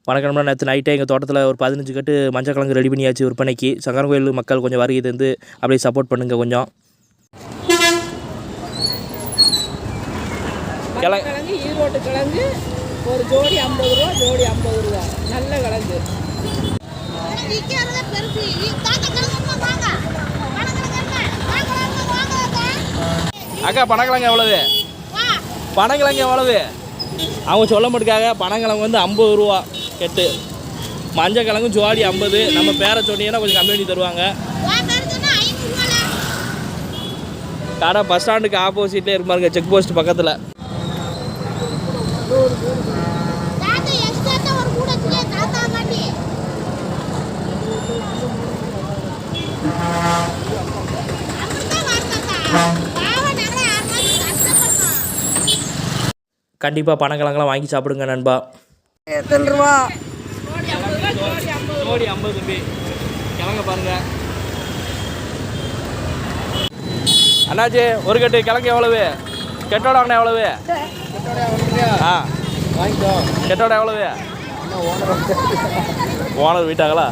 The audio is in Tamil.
வணக்கம். நேற்று நைட்டே எங்கள் தோட்டத்தில் ஒரு 15 கட்டு மஞ்சள் கிழங்கு ரெடி பண்ணியாச்சு விற்பனைக்கு. சங்கரன் மக்கள் கொஞ்சம் வருகை தந்து அப்படியே சப்போர்ட் பண்ணுங்கள். கொஞ்சம் கிழங்கு ஈரோட்டு கிழங்கு ஒரு ஜோடி 50 ரூபா, ஜோடி 50 ரூபா. நல்ல கிழங்கு. அக்கா பனங்கிழங்கு எவ்வளவு? பனங்கிழங்கு எவ்வளவு? அவங்க சொல்ல மாட்டுக்காக. பனங்கிழங்கு வந்து 50 ரூபா கெட்டு, மஞ்சள் கிழங்கும் ஜோடி 50. நம்ம பேரை சொன்னீங்கன்னா கொஞ்சம் கம்மி பண்ணி தருவாங்க. கடை பஸ் ஸ்டாண்டுக்கு ஆப்போசிட்லேயே இருப்பாருங்க, செக் போஸ்ட் பக்கத்தில். கண்டிப்பாக பனங்கிழங்கெல்லாம் வாங்கி சாப்பிடுங்க நண்பா. எத்தனை ரூபா? ஜோடி 50 தம்பி. கிழங்க பாருங்க அண்ணாச்சி. ஒரு கட்டு கிழங்கு எவ்வளவு? கெட்டோட வாங்கினா எவ்வளவு? கெட்டோட எவ்வளவு? ஓனர் வீட்டாங்களா?